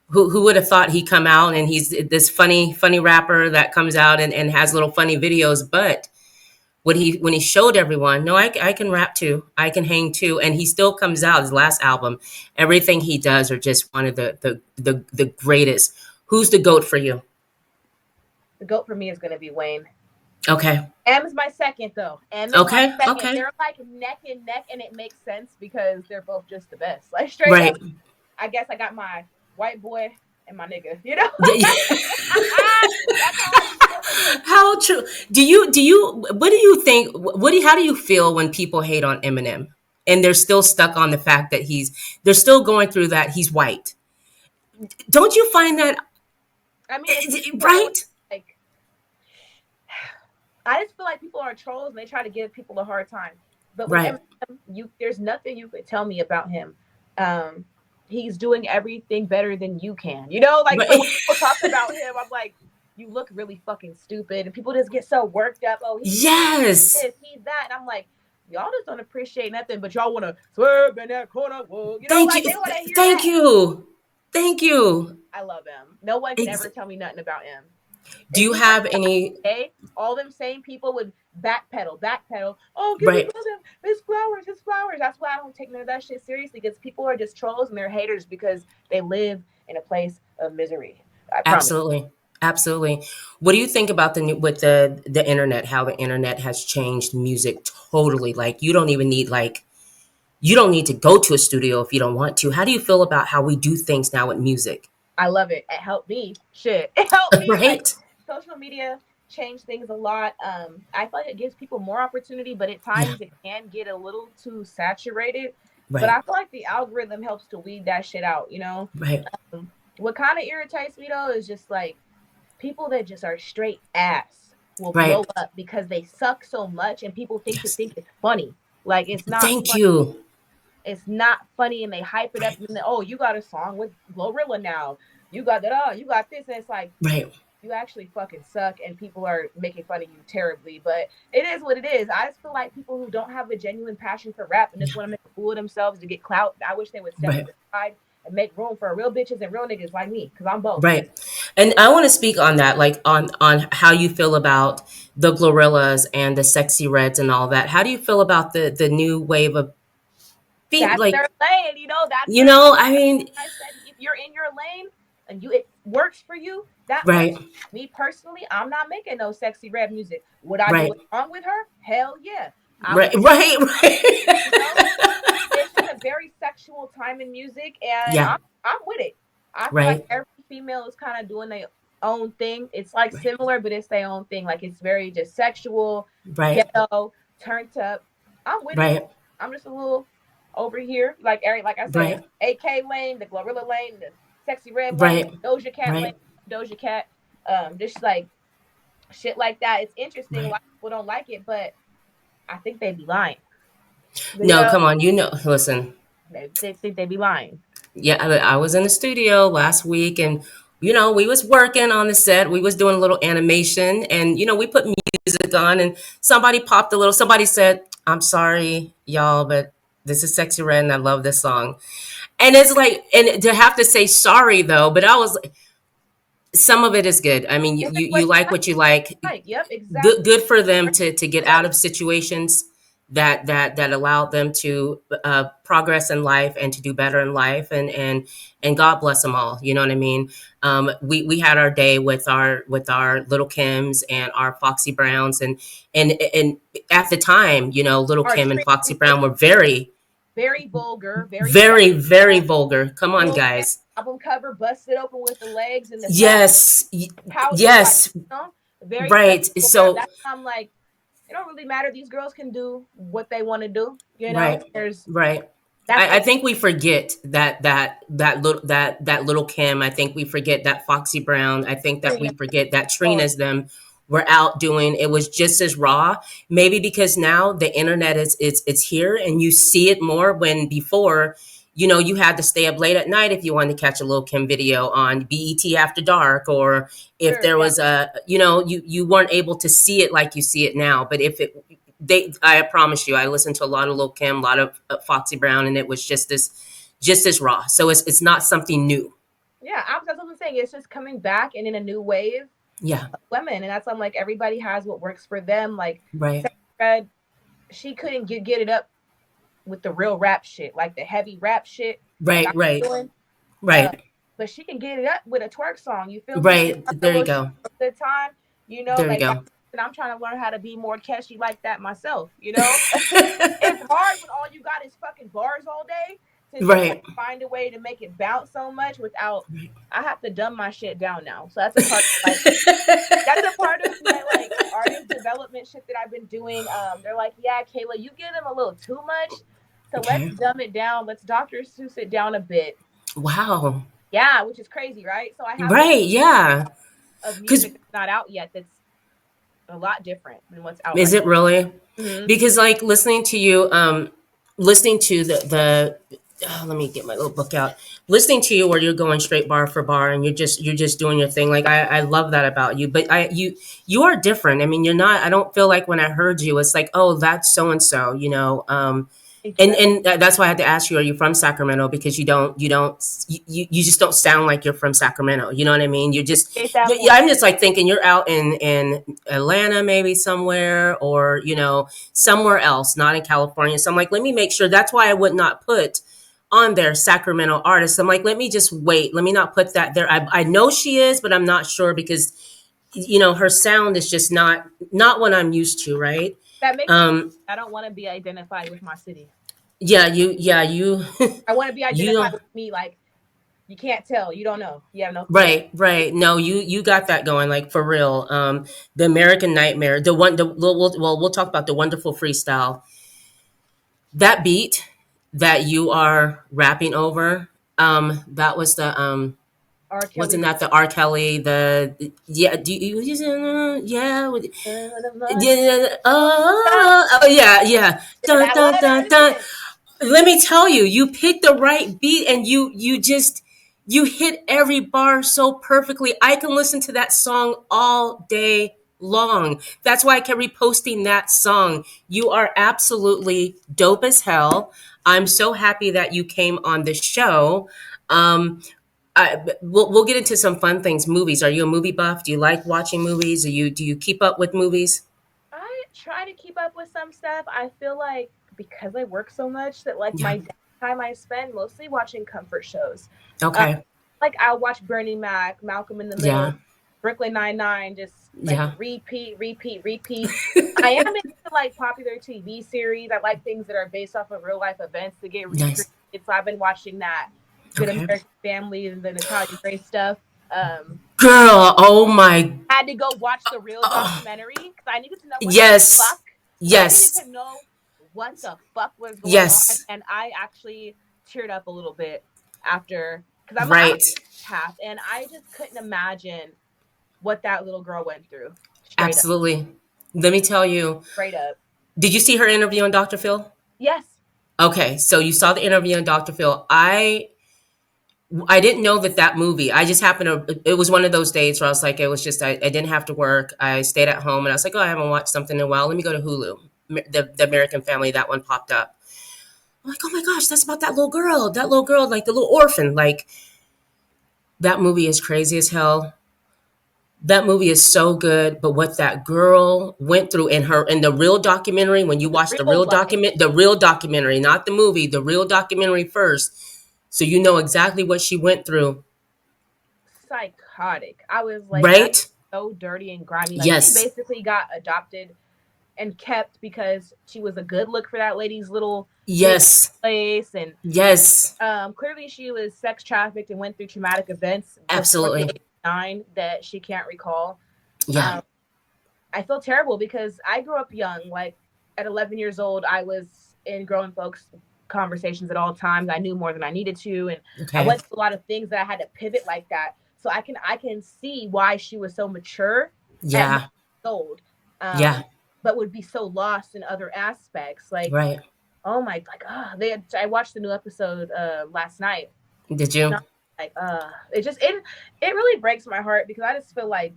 who would have thought he'd come out and he's this funny rapper that comes out and has little funny videos, but when he showed everyone, no, I can rap too. I can hang too. And he still comes out, his last album, everything he does are just one of the greatest. Who's the GOAT for you? The goat for me is gonna be Wayne. Okay. M is my second though. M is my Okay. second. Okay. They're like neck and neck, and it makes sense because they're both just the best. Like straight up, Right. I guess I got my white boy and my nigga. You know, Yeah, yeah. that's how I be feeling. Cause How true? Do you what do you think what do you, how do you feel when people hate on Eminem and they're still stuck on the fact that they're still going through that he's white? Don't you find that I mean, it's for real. right? Like I just feel like people are trolls and they try to give people a hard time. But with Right. Eminem, there's nothing you could tell me about him. Um, he's doing everything better than you can. You know, like so Right. when people talk about him, I'm like, you look really fucking stupid, and people just get so worked up. Oh, he's Yes. this, he's that, and I'm like, y'all just don't appreciate nothing, but y'all want to swerve in that corner. Whoa. You know, Thank like you. they want to hear Thank that. you. Thank you. I love him. No one can Ex- ever tell me nothing about him. do If you he were have any okay, all them same people would backpedal. Oh, give me right? his flowers, his flowers. That's why I don't take none of that shit seriously because people are just trolls and they're haters because they live in a place of misery. I promise. Absolutely. Absolutely. What do you think about with the internet, how the internet has changed music totally? Like you don't need to go to a studio if you don't want to. How do you feel about how we do things now with music? I love it. It helped me. Shit. It helped me. Like Right? social media changed things a lot. I feel like it gives people more opportunity, but at Yeah. times it can get a little too saturated. But Right. I feel like the algorithm helps to weed that shit out, you know? Right. What kind of irritates me though is just like people that just are straight ass will blow Right. up because they suck so much and people Yes. think it's funny. Like it's not Thank funny. you. It's not funny and they hype it up Right. and then, oh, you got a song with Glorilla now. You got that, you got this. And it's like Right. you actually fucking suck and people are making fun of you terribly. But it is what it is. I just feel like people who don't have a genuine passion for rap and just Yeah. want to make a fool of themselves to get clout, I wish they would step to Right. the side and make room for real bitches and real niggas like me, because I'm both. Right. And I want to speak on that, like on how you feel about the Glorillas and the Sexy Reds and all that. How do you feel about the new wave of That's like their lane, that's you their know? lane. I mean, I said if you're in your lane and it works for you, that right. works. Me personally, I'm not making no sexy red music. Would I do Right. a song with her? Hell yeah. I Right. would, Right. you know, Right. it's just a very sexual time in music and Yeah. I'm with it. I feel like Right. every female is kind of doing their own thing. It's like Right. similar, but it's their own thing. Like it's very just sexual, Right. ghetto, turned up. I'm with it. Right. I'm just a little over here, like Eric, like I said, in Right. AK lane, the Glorilla lane, the Sexy Red lane, Right. Doja Cat lane, Right. Doja Cat, just like shit like that. It's interesting. A Right. lot of people don't like it, but I think they be lying. You No, know, come on. You know, listen. they think they be lying. Yeah, I was in the studio last week, and we was working on the set. We was doing a little animation, and we put music on, and somebody said, "I'm sorry, y'all, but this is Sexy Red, and I love this song." And it's like, and to have to say sorry though, but I was some of it is good. I mean, you If it's you, what you like what you like. you like, yep, Good exactly. good for them to get out of situations that allowed them to progress in life and to do better in life, and God bless them all. You know what I mean? We had our day with our Little Kims and our Foxy Browns, and at the time, Little Our Kim and trend Foxy was Brown were very very vulgar, very very very sexual. vulgar. Come on, Little guys. album cover busted open with the legs and the fat Yes, pouch, like yes, very right. sexual rap. So That's why I'm like, it don't really matter. These girls can do what they want to do. right, There's right. that's I their think we forget that little Kim. I think we forget that Foxy Brown. I think that we Trina. forget that Oh, Trina's them were out doing. It was just as raw. Maybe because now the internet is it's here and you see it more. When before, you had to stay up late at night if you wanted to catch a little Kim video on BET After Dark, or if sure, there yeah. was you weren't able to see it like you see it now. But if it I promise you, I listened to a lot of Lil Kim, a lot of Foxy Brown, and it was just as raw. So it's not something new. Yeah, that's what I'm saying. It's just coming back and in a new wave Yeah. of women. And that's I'm like everybody has what works for them. Like Right. Sexy Red, she couldn't get it up with the real rap shit, like the heavy rap shit, like I'm Right. Right. doing. Uh, Right. but she can get it up with a twerk song. You feel me? She Right. got her There you little shit go. at the time. There you Like that go. and I'm trying to learn how to be more catchy like that myself. It's hard when all you got is fucking bars all day to just like Right. find a way to make it bounce so much without. I have to dumb my shit down now, so that's a part. Like that's a part of my like artist development shit that I've been doing. They're like, yeah, Kayla, you give them a little too much, so let's Okay. dumb it down. Let's Dr. Seuss it down a bit. Wow. Yeah, which is crazy, right? So I have a Right. Yeah. of Because music that's not out yet that's a lot different than what's out is right it really? now. Mm-hmm. Because like listening to you, listening to the let me get my little book out. Listening to you where you're going straight bar for bar and you're just doing your thing. Like I love that about you. But you are different. I mean, you're not. I don't feel like when I heard you, it's like, oh, that's so and so. Thank you. And that's why I had to ask you, are you from Sacramento? Because you just don't sound like you're from Sacramento. You know what I mean? You're just, Appreciate that yeah, point. I'm just like thinking you're out in Atlanta, maybe somewhere, or, somewhere else, not in California. So I'm like, let me make sure. That's why I would not put on there Sacramento artists. I'm like, let me just wait. Let me not put that there. I know she is, but I'm not sure because, her sound is just not what I'm used to. Right. That makes sense. Um, I don't want to be identified with my city. yeah, you, I want to be identified you with me. Like you can't tell. You don't know. You have no clue. right. No, you got that going, like, for real. The American Nightmare, the one, we'll talk about the Wonderful Freestyle. That beat that you are rapping over, that was the R. Kelly. wasn't that the R. Kelly, the yeah, do you yeah, yeah, oh yeah, dun That dun one dun dun. understand. Let me tell you, you picked the right beat and you hit every bar so perfectly. I can listen to that song all day long. That's why I kept reposting that song. You are absolutely dope as hell. I'm so happy that you came on the show. Um, we'll get into some fun things. Movies. Are you a movie buff? Do you like watching movies? Do you keep up with movies? I try to keep up with some stuff. I feel like because I work so much that like Yeah. my time I spend mostly watching comfort shows. Uh, Okay. like I'll watch Bernie Mac, Malcolm in the Yeah. Middle, Brooklyn Nine, just like Yeah. repeat, repeat, repeat. I am into like popular TV series. I like things that are based off of real life events that get recreated. Nice. So I've been watching that Good Okay. American Family and the Natalia Grace stuff. Girl. Oh my. Had to go watch the real Oh, documentary because I needed to know what the yes. fuck. I needed Yes. to know what the fuck was going on, Yes. and I actually teared up a little bit after because I'm a Right. path, and I just couldn't imagine what that little girl went through. Straight up, Absolutely. Let me tell you. straight up. Did you see her interview on Dr. Phil? Yes, Okay, so you saw the interview on Dr. Phil. I didn't know that movie. I just happened to. It was one of those days where I was like, it was just I didn't have to work. I stayed at home and I was like, oh, I haven't watched something in a while. Let me go to Hulu. The American Family. That one popped up. I'm like, oh my gosh, that's about that little girl. That little girl, like the little orphan. Like that movie is crazy as hell. That movie is so good, but what that girl went through in the real documentary, when you the watch real life, the real documentary, not the movie, the real documentary first, so you know exactly what she went through. psychotic. I was like, that's Right? so dirty and grimy. Like she Yes. basically got adopted and kept because she was a good look for that lady's little Yes. place and Yes. clearly she was sex trafficked and went through traumatic events before the Absolutely. age of 9 that she can't recall. Yeah. um, I feel terrible because I grew up young. Like at 11 years old, I was in grown folks conversations at all times. I knew more than I needed to, and I Okay. went through a lot of things that I had to pivot like that. So I can see why she was so mature at 9 Yeah. years old, Yeah. but would be so lost in other aspects. Like Right. oh my, like I watched the new episode last night. Did you? And like it really breaks my heart because I just feel like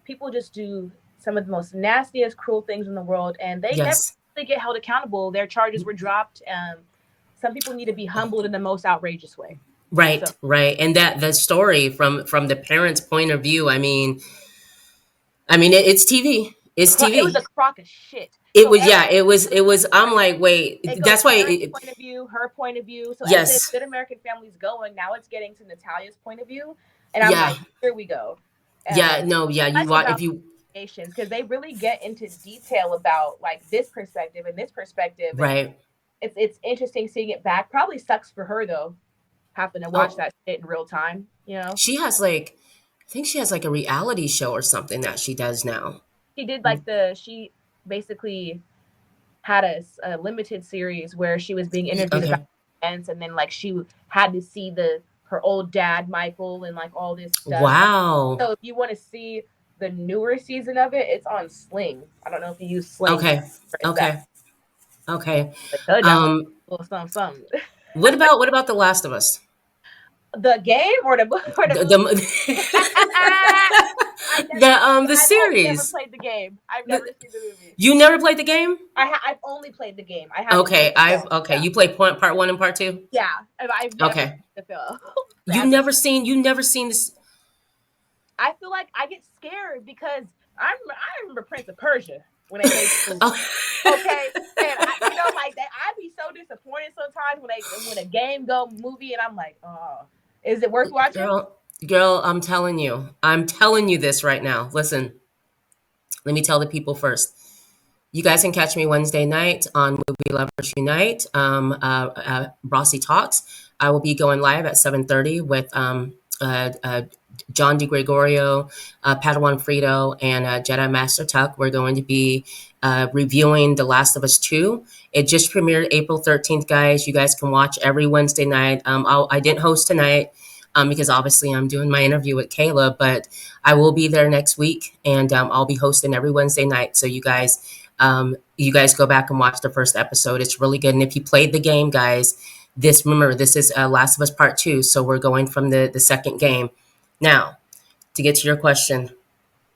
people just do some of the most nastiest, cruel things in the world, and they never Yes. really get held accountable. Their charges were dropped. Some people need to be humbled in the most outrageous way. So Right. Right. And that the story from the parents' point of view. I mean, it's TV. It's it was TV. a crock of shit. It So was, every yeah, it was, I'm like, wait, it goes that's why parents' point of view, her point of view. So as this yes. Good American Family's going, now it's getting to Natalia's point of view, and I'm Yeah. like, here we go. Yeah, no, yeah, Less if about you, investigations because they really get into detail about like this perspective and this perspective, and Right. it's interesting seeing it back. Probably sucks for her though, having to watch Oh, that shit in real time. You know, she has like, I think she has like a reality show or something that she does now. she did like she basically had a limited series where she was being interviewed about Okay. events, and then like she had to see the her old dad Michael and like all this stuff. Wow. So if you want to see the newer season of it, it's on Sling. I don't know if you use Sling, but Okay. it's that. Okay. Okay. Like the download Um, a little something something. what about The Last of Us? The game or the or the movie? I never seen. The I've only never series. played the game. I've never seen the movie. You never played the game? I've only played the game. I haven't played Okay, the I've film. okay. Yeah, You played part one and part two. yeah. I've never Okay, seen the film. you Sadly, never seen this. I feel like I get scared because I remember Prince of Persia when they made the movie. Oh. Okay, and like that. I'd be so disappointed sometimes when a game go movie, and I'm like, oh, is it worth watching? Girl, I'm telling you this right now. Listen, let me tell the people first. You guys can catch me Wednesday night on Movie Lovers Unite, Rossi Talks. I will be going live at 7:30 with John DeGregorio, Padawan Frito, and Jedi Master Tuck. We're going to be reviewing The Last of Us 2. It just premiered April 13th, guys. You guys can watch every Wednesday night. I didn't host tonight because obviously I'm doing my interview with Kayla, but I will be there next week, and I'll be hosting every Wednesday night. So you guys go back and watch the first episode. It's really good. And if you played the game, guys, remember this is Last of Us Part Two, so we're going from the second game. Now, to get to your question,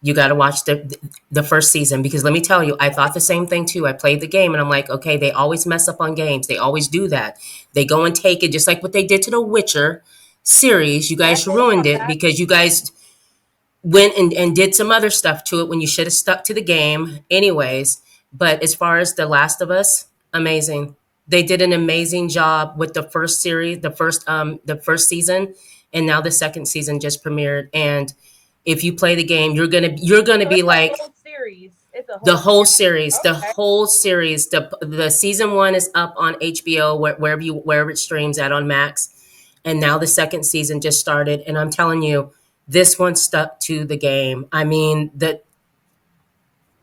you got to watch the first season because let me tell you, I thought the same thing too. I played the game and I'm like, okay, they always mess up on games. They always do that. They go and take it just like what they did to the Witcher series. You Yeah, guys they ruined caught it that. because you guys went and did some other stuff to it when you should have stuck to the game anyways. But as far as The Last of Us, amazing. They did an amazing job with the first series, the first season, and now the second season just premiered. And if you play the game, you're gonna So be it's a like whole series. It's a the whole whole series. series, the Okay. whole series. The season one is up on HBO wherever it streams at on Max, and now the second season just started. And I'm telling you, this one stuck to the game. I mean,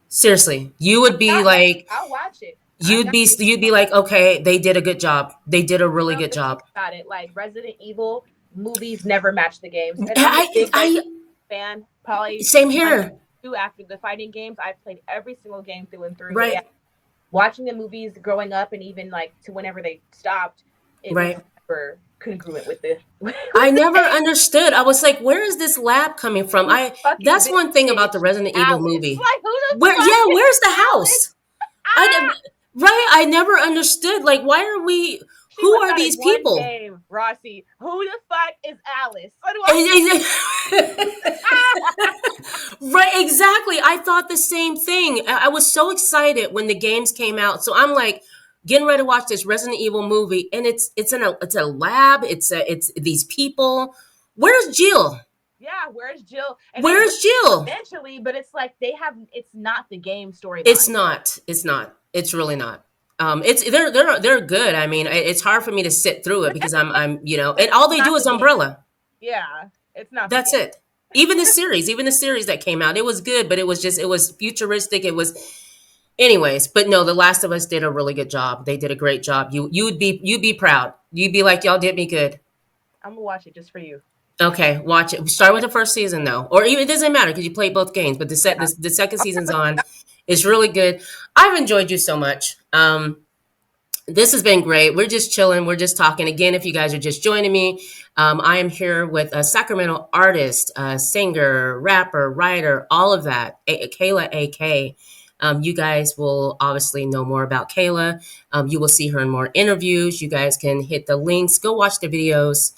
seriously, you I would be got that. like, I'll watch it. I got you'd be like, okay, they did a good job. They did a really love good to think job. about it. Like Resident Evil movies never match the games, and I'm a big I Resident fan. Probably same one here, two after the fighting games. I've played every single game through and through, and right, watching the movies growing up, and even like to whenever they stopped, it was right. never congruent with the with I the never game. understood. I was like, where is this lab coming from? Who the fuck is That's this one thing about the bitch, Resident Evil Alice? movie. Like who the Where, fuck yeah, is where's the Alice? house? I Ah! right. I never understood. Like, why are we? She Who was are not these in one people? game, Rossi. Who the fuck is Alice? What do I? Right, exactly. I thought the same thing. I was so excited when the games came out. So I'm like getting ready to watch this Resident Evil movie, and it's a lab. It's these people. Where's Jill? Yeah, where's Jill? And they bring Where's her Jill? eventually, but it's like they have. It's not the game It's storyline. not. It's not. It's really not. It's they're good. I mean, it's hard for me to sit through it because I'm and all they do Not is the game. Umbrella. Yeah, it's not the That's game. it. Even the series that came out, it was good, but it was futuristic. It was, anyways. But no, The Last of Us did a really good job. They did a great job. You'd be proud. You'd be like, y'all did me good. I'm gonna watch it just for you. Okay, watch it. Start with the first season though, or even it doesn't matter because you play both games. But Yeah, the second season's on. It's really good. I've enjoyed you so much. This has been great. We're just chilling. We're just talking. Again, if you guys are just joining me, I am here with a Sacramento artist, singer, rapper, writer, all of that. Kayla AK. You guys will obviously know more about Kayla. You will see her in more interviews. You guys can hit the links. Go watch the videos.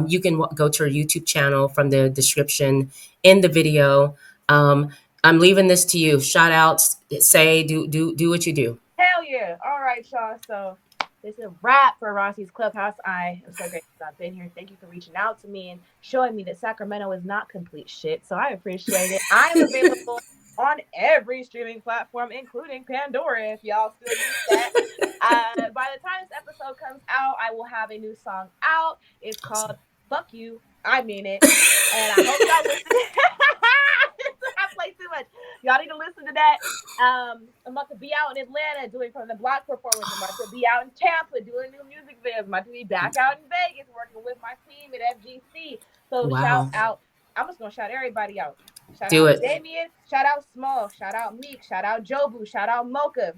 You can go to her YouTube channel from the description in the video. I'm leaving this to you. Shout outs. Say do what you do. hell yeah. All right, y'all. So this is a wrap for Rossi's Clubhouse. I am so grateful that I've been here. Thank you for reaching out to me and showing me that Sacramento is not complete shit. So I appreciate it. I am available on every streaming platform, including Pandora, if y'all still use that. By the time this episode comes out, I will have a new song out. It's called Fuck You, I Mean It. And I hope y'all listen. I play too much. Y'all need to listen to that. I'm about to be out in Atlanta doing From the Block performance. I'm about to be out in Tampa doing new music videos. I'm about to be back out in Vegas working with my team at FGC. So shout Wow. out. I'm just gonna shout everybody out. Shout Do out it. Damien. Shout out Small. Shout out Meek. Shout out Jobu. Shout out Mocha.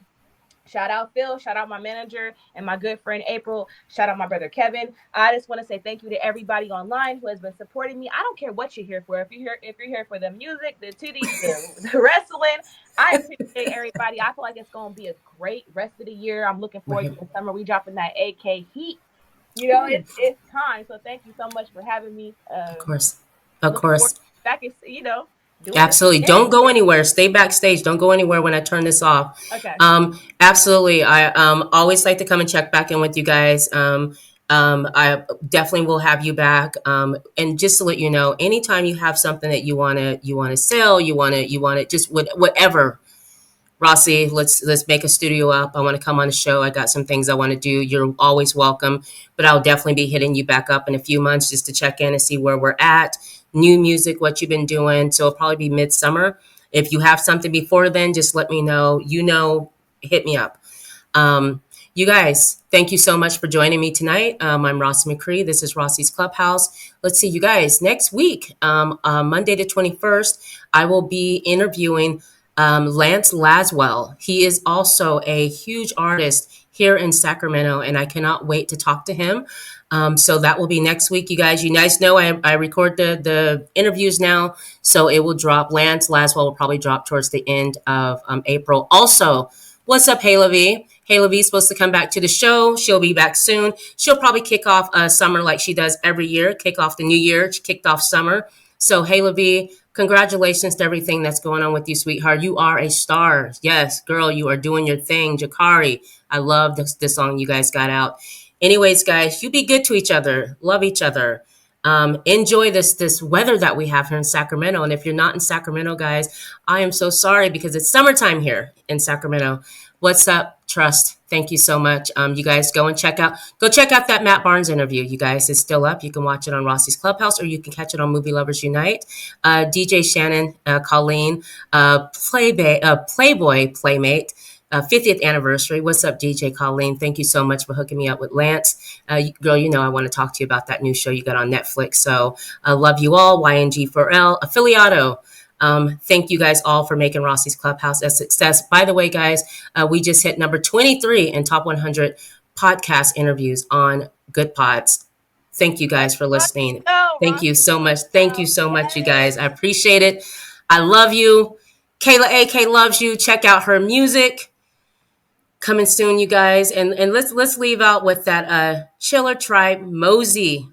Shout out Phil. Shout out my manager and my good friend April. Shout out my brother Kevin. I just want to say thank you to everybody online who has been supporting me. I don't care what you're here for. If you're here for the music, the titties, the wrestling, I appreciate everybody. I feel like it's gonna be a great rest of the year. I'm looking forward Right. to the summer. We dropping that AK heat. You know, it's time. So thank you so much for having me. Of course. Of Looking forward course. to back, doing this Absolutely. again. Don't go anywhere. Stay backstage. Don't go anywhere when I turn this off. Okay. Absolutely. I always like to come and check back in with you guys. I definitely will have you back. And just to let you know, anytime you have something that you wanna sell, you wanna just whatever. Rossi, let's make a studio up. I want to come on the show. I got some things I want to do. You're always welcome, but I'll definitely be hitting you back up in a few months just to check in and see where we're at. New music, what you've been doing. So it'll probably be midsummer. If you have something before then, just let me know. Hit me up. You guys, thank you so much for joining me tonight. I'm Rossi McCree. This is Rossi's Clubhouse. Let's see, you guys, next week, Monday the 21st, I will be interviewing Lance Laswell. He is also a huge artist here in Sacramento, and I cannot wait to talk to him. So that will be next week, you guys. You guys know I record the interviews now, so it will drop. Lance Laswell will probably drop towards the end of April. Also, what's up, Hayla V? Hayla V is supposed to come back to the show. She'll be back soon. She'll probably kick off summer like she does every year, kick off the new year. She kicked off summer. So, Hayla V, congratulations to everything that's going on with you, sweetheart. You are a star. Yes, girl, you are doing your thing. Jakari, I love this song you guys got out. Anyways, guys, you be good to each other. Love each other. Enjoy this weather that we have here in Sacramento. And if you're not in Sacramento, guys, I am so sorry because it's summertime here in Sacramento. What's up, Trust? Thank you so much. You guys go check out that Matt Barnes interview. You guys, it's still up. You can watch it on Rossi's Clubhouse or you can catch it on Movie Lovers Unite. DJ Shannon, Colleen, Playboy Playmate. 50th anniversary. What's up, DJ Colleen? Thank you so much for hooking me up with Lance. Girl, you know I want to talk to you about that new show you got on Netflix. So I love you all. YNG4L, Affiliato. Thank you guys all for making Rossi's Clubhouse a success. By the way, guys, we just hit number 23 in top 100 podcast interviews on Good Pods. Thank you guys for listening. Thank you so much. Thank you so much, you guys. I appreciate it. I love you. Kayla AK loves you. Check out her music. Coming soon, you guys. And let's leave out with that Chiller Tribe Mosey.